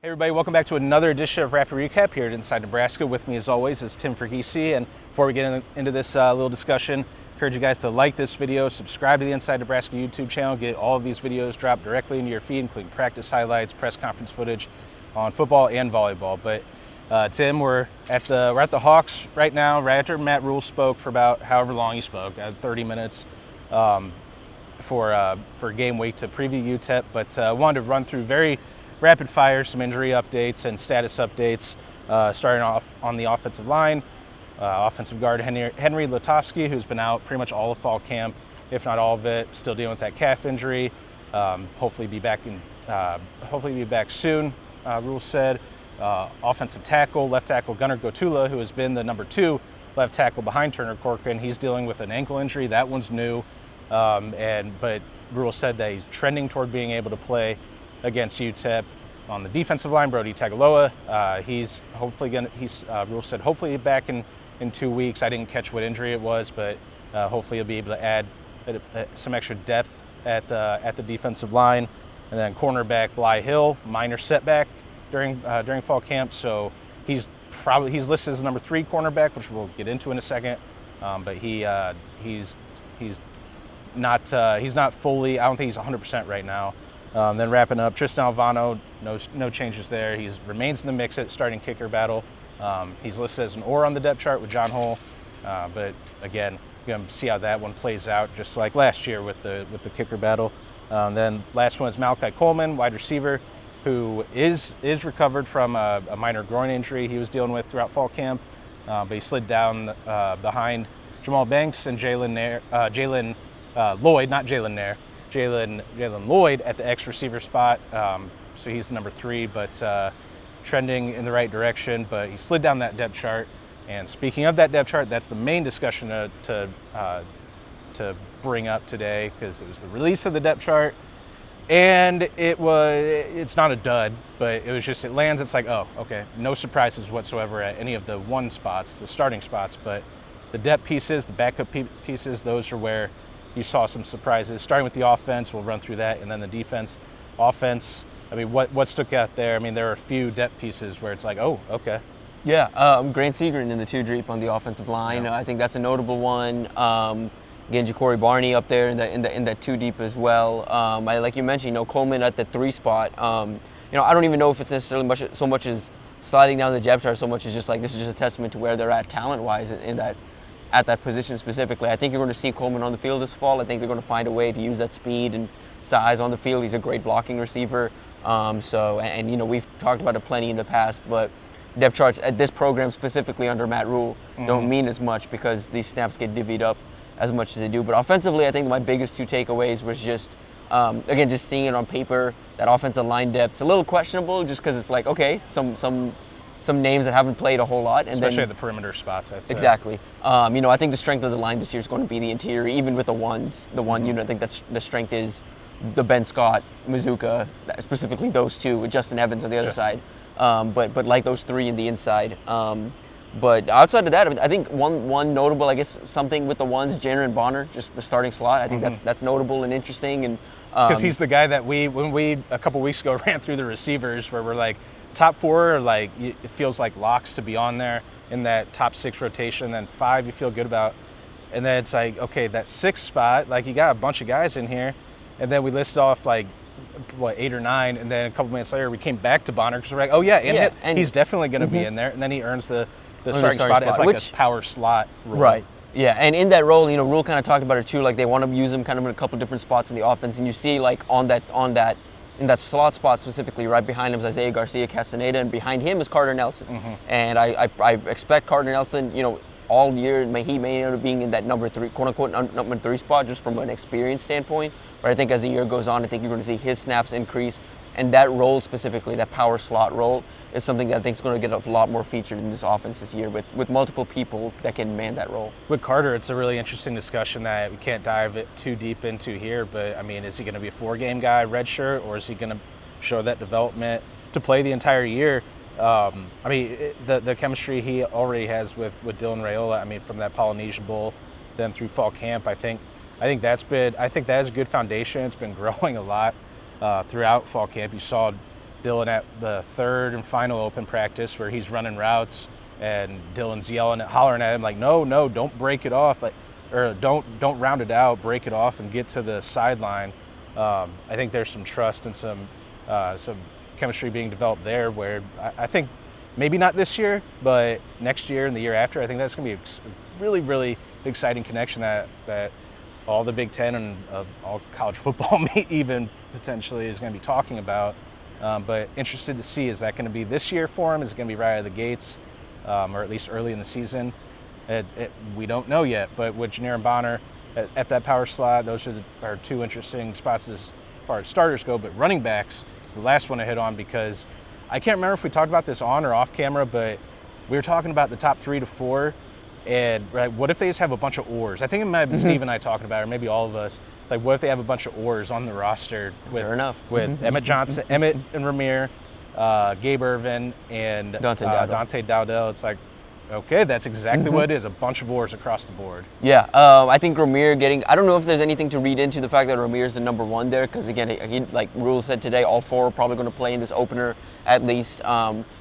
Hey everybody, welcome back to another edition of Rapid Recap here at Inside Nebraska. With me as always is Tim Verghese, and before we get into this little discussion, I encourage you guys to like this video, subscribe to the Inside Nebraska YouTube channel, get all of these videos dropped directly into your feed, including practice highlights, press conference footage on football and volleyball. But Tim, we're at the Hawks right now, right after Matt Rhule spoke for about however long he spoke, 30 minutes for game week to preview UTEP, but wanted to run through very rapid fire, some injury updates and status updates, starting off on the offensive line. Offensive guard Henry Lutovsky, who's been out pretty much all of fall camp, if not all of it, still dealing with that calf injury. Hopefully be back soon, Rhule said. Offensive tackle, left tackle Gunnar Gotula, who has been the number 2 left tackle behind Turner Corcoran. He's dealing with an ankle injury. That one's new. But Rhule said that he's trending toward being able to play against UTEP. On the defensive line, Brody Tagaloa, Rhule said hopefully back in 2 weeks. I didn't catch what injury it was, but hopefully he'll be able to add some extra depth at the defensive line. And then cornerback Bly Hill, minor setback during fall camp, so he's listed as number 3 cornerback, which we'll get into in a second. But he's not fully. I don't think he's 100% right now. Then wrapping up, Tristan Alvano, no changes there. He remains in the mix at starting kicker battle. He's listed as an or on the depth chart with John Hull, but again, you're going to see how that one plays out, just like last year with the kicker battle. Then last one is Malachi Coleman, wide receiver, who is recovered from a minor groin injury he was dealing with throughout fall camp, but he slid down behind Jamal Banks and Jalen Lloyd at the X receiver spot, so he's number 3, but trending in the right direction. But he slid down that depth chart. And speaking of that depth chart, that's the main discussion to bring up today, because it was the release of the depth chart, and it's not a dud, but it lands. It's like, oh, okay, no surprises whatsoever at any of the the starting spots, but the depth pieces, the backup pieces, those are where you saw some surprises. Starting with the offense, we'll run through that, and then the defense. Offense, I mean, what stuck out there? I mean, there are a few depth pieces where it's like, oh, okay. Yeah, Grant Segrin in the 2 deep on the offensive line. Yeah. I think that's a notable one. Again, Ja'Cory Barney up there in that 2 deep as well. Like you mentioned, Coleman at the 3 spot. I don't even know if it's necessarily so much as sliding down the depth chart, so much as just like this is just a testament to where they're at talent-wise at that position specifically. I think you're going to see Coleman on the field this fall. I think they're going to find a way to use that speed and size on the field. He's a great blocking receiver. We've talked about it plenty in the past, but depth charts at this program specifically under Matt Rhule don't mean as much because these snaps get divvied up as much as they do. But offensively, I think my biggest 2 takeaways was just seeing it on paper, that offensive line depth's a little questionable just because it's like, okay, some names that haven't played a whole lot. And especially at the perimeter spots, I'd say. Exactly. I think the strength of the line this year is going to be the interior, even with the ones. The one unit, I think that's the strength is the Ben Scott, Mazuka, specifically those 2, with Justin Evans on the other side. But like those 3 in the inside. But outside of that, I think one notable, I guess, something with the ones, Jenner and Bonner, just the starting slot. I think that's notable and interesting. And because he's the guy that when we a couple weeks ago ran through the receivers, where we're like, top 4 are like, it feels like locks to be on there in that top 6 rotation. Then 5 you feel good about, and then it's like, okay, that 6th spot, like you got a bunch of guys in here, and then we listed off like 8 or 9, and then a couple minutes later we came back to Bonner because we're like, oh yeah, and he's definitely going to be in there, and then he earns the starting spot as like a power slot role. Right. Yeah, and in that role, Rhule kind of talked about it too. Like they want to use him kind of in a couple different spots in the offense, and you see like in that slot spot specifically, right behind him is Isaiah Garcia Castaneda, and behind him is Carter Nelson. And I expect Carter Nelson, all year he may end up being in that number 3, quote unquote, number 3 spot, just from an experience standpoint. But I think as the year goes on, I think you're going to see his snaps increase, and that role specifically, that power slot role, is something that I think is going to get a lot more featured in this offense this year with multiple people that can man that role. With Carter, it's a really interesting discussion that we can't dive it too deep into here, but I mean, is he going to be a 4-game guy, redshirt, or is he going to show that development to play the entire year? The chemistry he already has with Dylan Raiola, I mean, from that Polynesian Bowl, then through fall camp, I think that is a good foundation. It's been growing a lot throughout fall camp. You saw Dylan at the third and final open practice where he's running routes and Dylan's hollering at him like, no, don't break it off, like, or don't round it out, break it off and get to the sideline. I think there's some trust and some chemistry being developed there where I think maybe not this year, but next year and the year after, I think that's going to be a really, really exciting connection that all the Big Ten and all college football even potentially is going to be talking about. But interested to see, is that going to be this year for him? Is it going to be right out of the gates, or at least early in the season? We don't know yet, but with Janier and Bonner at that power slot, those are two interesting spots as far as starters go. But running backs is the last one to hit on, because I can't remember if we talked about this on or off camera, but we were talking about the top 3 to 4, and right, what if they just have a bunch of oars? I think it might have been Steve and I talking about it, or maybe all of us. It's like, what if they have a bunch of oars on the roster with, Sure enough. with Emmett and Rahmir, Gabe Ervin, and Dante Dowdell. It's like, okay, that's exactly what it is, a bunch of oars across the board. Yeah, I think Rahmir I don't know if there's anything to read into the fact that Rahmir is the number 1 there, because again, he, like Rhule said today, all 4 are probably going to play in this opener at least.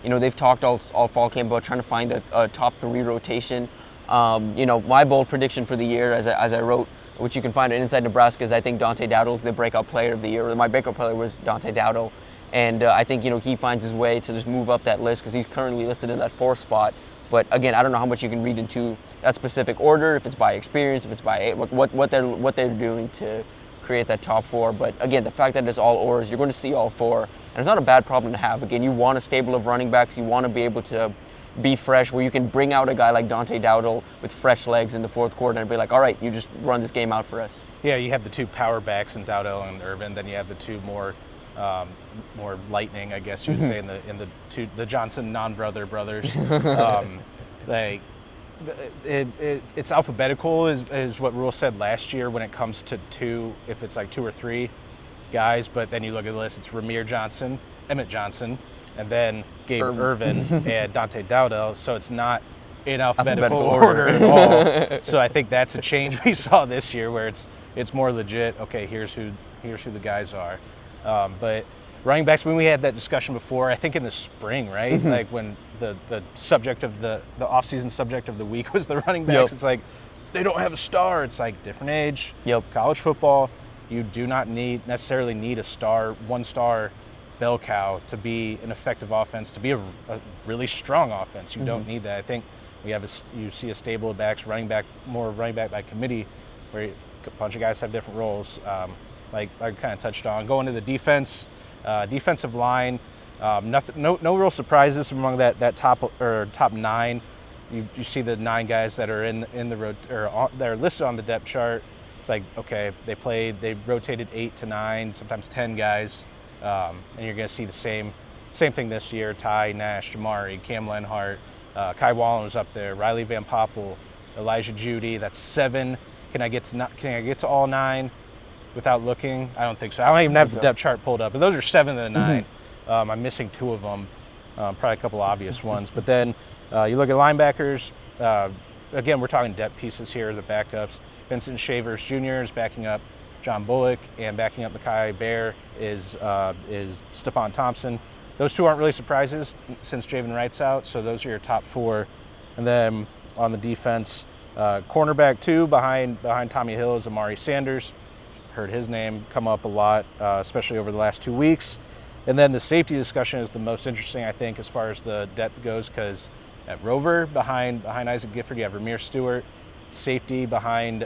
They've talked all fall camp about trying to find a top 3 rotation. My bold prediction for the year, as I wrote, which you can find at Inside Nebraska, is I think Dante Dowdell is the breakout player of the year. My breakout player was Dante Dowdell, and I think he finds his way to just move up that list, because he's currently listed in that 4th spot. But again, I don't know how much you can read into that specific order, if it's by experience, if it's by what they're doing to create that top 4. But again, the fact that it's all oars, you're going to see all 4, and it's not a bad problem to have. Again, you want a stable of running backs. You want to be able to be fresh, where you can bring out a guy like Dante Dowdell with fresh legs in the 4th quarter and be like, all right, you just run this game out for us. Yeah, you have the 2 power backs in Dowdell and Ervin, then you have the 2 more lightning, I guess you would say, in the Johnson non-brother brothers. It's alphabetical is what Rhule said last year when it comes to 2, if it's like 2 or 3 guys, but then you look at the list, it's Rahmir Johnson, Emmett Johnson, and then Gabe Ervin and Dante Dowdell, so it's not in alphabetical order at all. So I think that's a change we saw this year, where it's more legit. Okay, here's who the guys are. But running backs, when we had that discussion before, I think in the spring, right? Like when the subject of the off-season subject of the week was the running backs. It's like, they don't have a star. It's like, different age. College football, you do not necessarily need a star, 1-star bell cow to be an effective offense, to be a really strong offense. You don't need that. I think you see a stable of backs, more running back by committee, where a bunch of guys have different roles. Like I kind of touched on, going to the defensive line, no real surprises among that top 9. You see the 9 guys that are in the road, or that are listed on the depth chart. It's like, okay, they rotated 8 to 9, sometimes 10 guys, and you're going to see the same thing this year. Ty, Nash, Jamari, Cam Lenhart, Kai Wallen was up there, Riley Van Poppel, Elijah Judy. That's 7. Can I get to all 9? Without looking? I don't think so. I don't even have the depth chart pulled up, but those are 7 of the 9. I'm missing 2 of them, probably a couple obvious ones. But then you look at linebackers. Again, we're talking depth pieces here, the backups. Vincent Shavers Jr. is backing up John Bullock, and backing up Mekhi Bear is Stephon Thompson. Those 2 aren't really surprises since Javen Wright's out, so those are your top 4. And then on the defense, cornerback 2 behind Tommy Hill is Amari Sanders. Heard his name come up a lot, especially over the last 2 weeks. And then the safety discussion is the most interesting, I think, as far as the depth goes, because at Rover, behind Isaac Gifford, you have Ramir Stewart. Safety behind,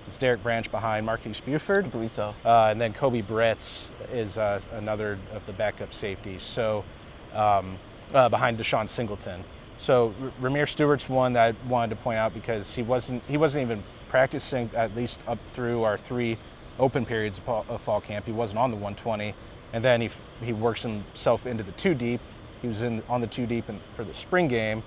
it's Derek Branch behind Marquise Buford. I believe so. And then Kobe Bretz is another of the backup safeties. So behind Deshaun Singleton. So Ramir Stewart's one that I wanted to point out, because he wasn't even practicing, at least up through our 3 open periods of fall camp. He wasn't on the 120, and then he works himself into the 2 deep. He was on the 2 deep for the spring game.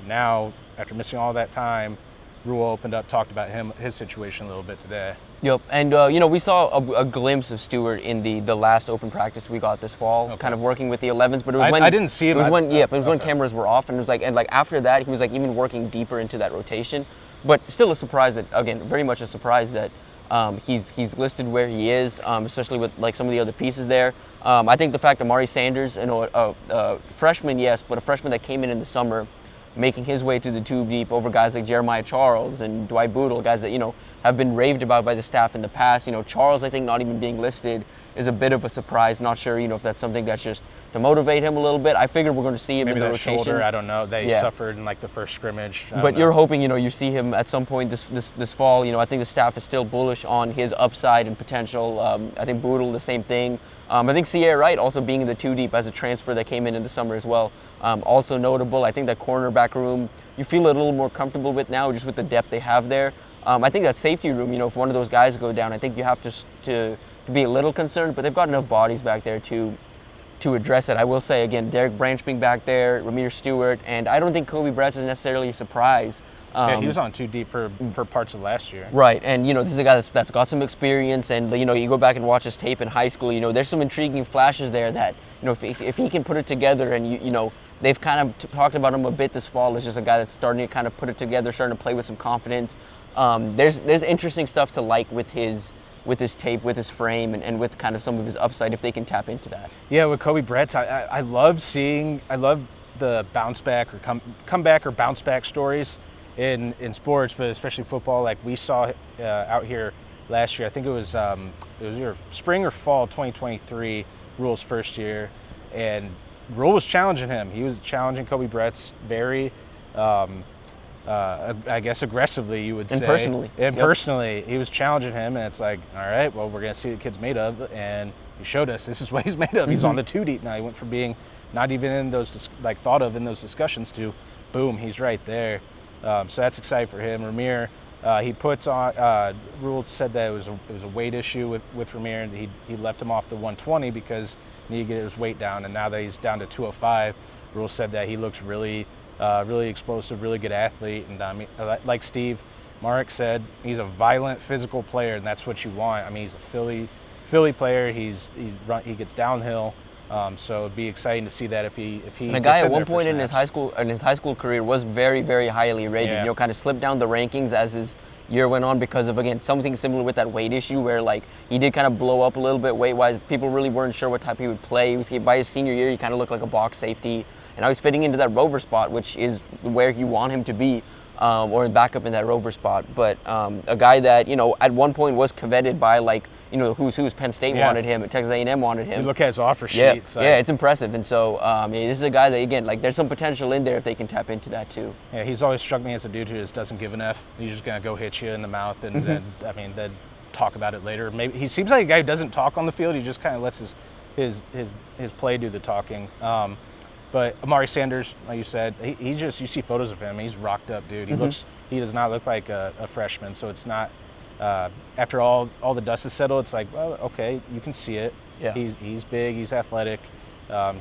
Now, after missing all that time, Rhule opened up, talked about his situation a little bit today. Yep, and we saw a glimpse of Stewart in the last open practice we got this fall, kind of working with the 11s. But it was I didn't see him. It was when cameras were off, and it was like, after that, he was like even working deeper into that rotation. But still a surprise that, again, very much a surprise that he's listed where he is, especially with like some of the other pieces there. I think the fact that Amari Sanders, a freshman, yes, but a freshman that came in the summer, making his way to the two deep over guys like Jeremiah Charles and Dwight Boodle, guys that, have been raved about by the staff in the past. Charles, I think, not even being listed is a bit of a surprise. Not sure, if that's something that's just to motivate him a little bit. I figured we're going to see him Maybe in the that rotation. Shoulder, I don't know. They suffered in like the first scrimmage. But you're hoping, you see him at some point this fall. I think the staff is still bullish on his upside and potential. I think Boodle, the same thing. I think Sierra Wright also being in the two deep as a transfer that came in the summer as well. Also notable. I think that cornerback room you feel a little more comfortable with now, just with the depth they have there. I think that safety room, if one of those guys go down, I think you have to be a little concerned, but they've got enough bodies back there to address it. I will say, again, Derek Branch being back there, Ramir Stewart, and I don't think Kobe Bretz is necessarily a surprise. He was on two deep for parts of last year. Right, and this is a guy that's got some experience, and you go back and watch his tape in high school. There's some intriguing flashes there that if he can put it together, and they've kind of talked about him a bit this fall as just a guy that's starting to kind of put it together, starting to play with some confidence. There's interesting stuff to like with his tape, with his frame, and with kind of some of his upside if they can tap into that. Yeah, with Kobe Bretz, I love the bounce back or come back or bounce back stories in sports, but especially football. Like we saw out here last year. I think it was either spring or fall 2023, Rhule's first year, and Rhule was challenging him. He was challenging Kobe Bretz very, I guess aggressively, you would say. And personally, he was challenging him, and it's like, all right, well, we're going to see what the kid's made of, and he showed us this is what he's made of. He's on the two deep now. He went from being not even in those, thought of in those discussions to, boom, he's right there. So that's exciting for him. Ramir, he puts on, Rhule said that it was a weight issue with Ramir, and he left him off the 120 because he needed to get his weight down, and now that he's down to 205, Rhule said that he looks really explosive, really good athlete, and like Steve Marek said, he's a violent, physical player, and that's what you want. I mean, he's a Philly player. He gets downhill, so it'd be exciting to see that if he. And a guy at one point in his high school career was very, very highly rated. Yeah. Kind of slipped down the rankings as his year went on because of, again, something similar with that weight issue where he did kind of blow up a little bit weight-wise. People really weren't sure what type he would play. By his senior year, he kind of looked like a box safety. And now he's fitting into that rover spot, which is where you want him to be, or back up in that rover spot. But a guy that, at one point was coveted by, who's Penn State wanted him, Texas A&M wanted him. You look at his offer sheet. Yeah, it's impressive. And so this is a guy that, again, there's some potential in there if they can tap into that too. Yeah, he's always struck me as a dude who just doesn't give an F. He's just going to go hit you in the mouth and then talk about it later. Maybe he seems like a guy who doesn't talk on the field. He just kind of lets his play do the talking. But Amari Sanders, like you said, he just, you see photos of him, he's rocked up, dude. He does not look like a freshman, so it's not, after all the dust is settled, it's like, well, okay, you can see it. Yeah. He's big, he's athletic,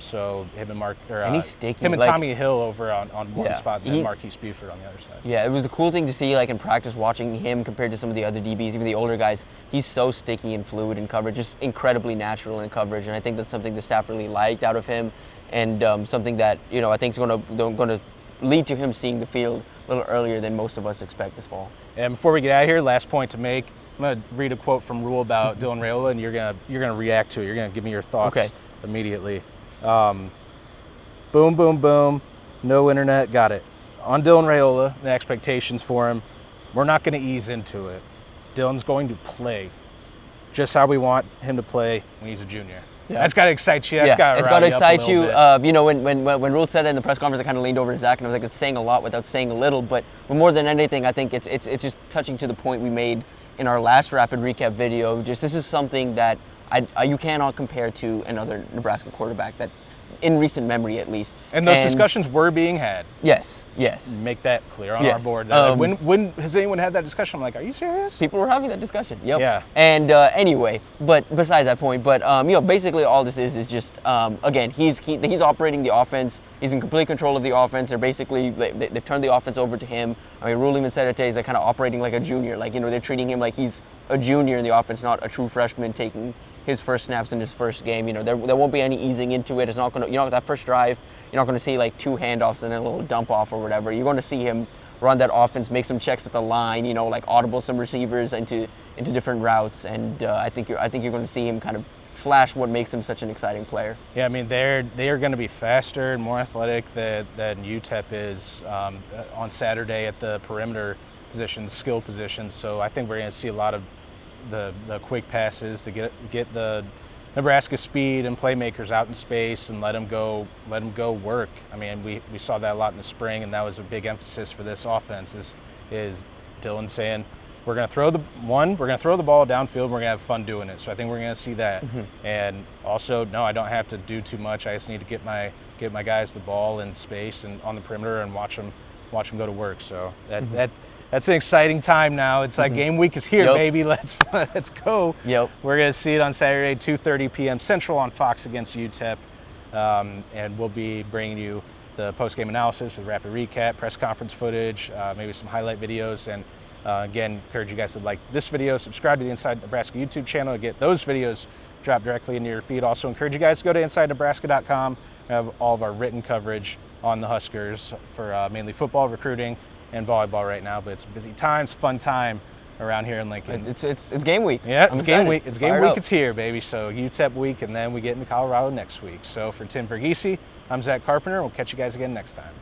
so him and and he's sticky. Him and Tommy Hill over on one spot, and then Marquise Buford on the other side. Yeah, it was a cool thing to see, in practice, watching him compared to some of the other DBs, even the older guys. He's so sticky and fluid in coverage, just incredibly natural in coverage, and I think that's something the staff really liked out of him. And something that I think is going to lead to him seeing the field a little earlier than most of us expect this fall. And before we get out of here, last point to make. I'm going to read a quote from Rhule about Dylan Raiola, and you're gonna react to it. You're gonna give me your thoughts immediately. Boom, boom, boom. No internet. Got it. On Dylan Raiola, the expectations for him. We're not going to ease into it. Dylan's going to play just how we want him to play when he's a junior. Yeah. That's got to excite you. It's got to excite you. When Rhule said that in the press conference, I kind of leaned over to Zack and I was like, it's saying a lot without saying a little. But more than anything, I think it's just touching to the point we made in our last rapid recap video. Just this is something that you cannot compare to another Nebraska quarterback that, in recent memory at least. And those discussions were being had. Yes. Make that clear on our board. When has anyone had that discussion? I'm like, are you serious? People were having that discussion. Yep. Yeah. And anyway, but besides that point, basically all this is just, again, he's operating the offense. He's in complete control of the offense. They've turned the offense over to him. I mean, Rhule even said it today. He's kind of operating like a junior. They're treating him like he's a junior in the offense, not a true freshman taking his first snaps in his first game. There won't be any easing into it. It's not going to, that first drive, you're not going to see 2 handoffs and then a little dump off or whatever. You're going to see him run that offense, make some checks at the line, audible some receivers into different routes, and I think you're going to see him kind of flash what makes him such an exciting player. Yeah, I mean, they are going to be faster and more athletic than UTEP is on Saturday at the perimeter positions, skill positions. So I think we're going to see a lot of the quick passes to get the Nebraska speed and playmakers out in space and let them go work. I mean, we saw that a lot in the spring, and that was a big emphasis for this offense. Is Dylan saying we're going to throw the ball downfield, and we're going to have fun doing it. So I think we're going to see that. And also, no, I don't have to do too much. I just need to get my guys the ball in space and on the perimeter and watch them go to work. So that's an exciting time now. It's like game week is here, baby. Let's go. Yep. We're going to see it on Saturday, 2:30 p.m. Central on Fox against UTEP. And we'll be bringing you the post-game analysis with rapid recap, press conference footage, maybe some highlight videos. And again, encourage you guys to like this video, subscribe to the Inside Nebraska YouTube channel to get those videos dropped directly into your feed. Also encourage you guys to go to InsideNebraska.com. We have all of our written coverage on the Huskers for mainly football, recruiting, and volleyball right now, but it's busy times, fun time around here in Lincoln. It's game week. Yeah, I'm it's game excited. week. It's game Fired week. up. It's here, baby. So UTEP week, and then we get into Colorado next week. So for Tim Verghese, I'm Zack Carpenter. We'll catch you guys again next time.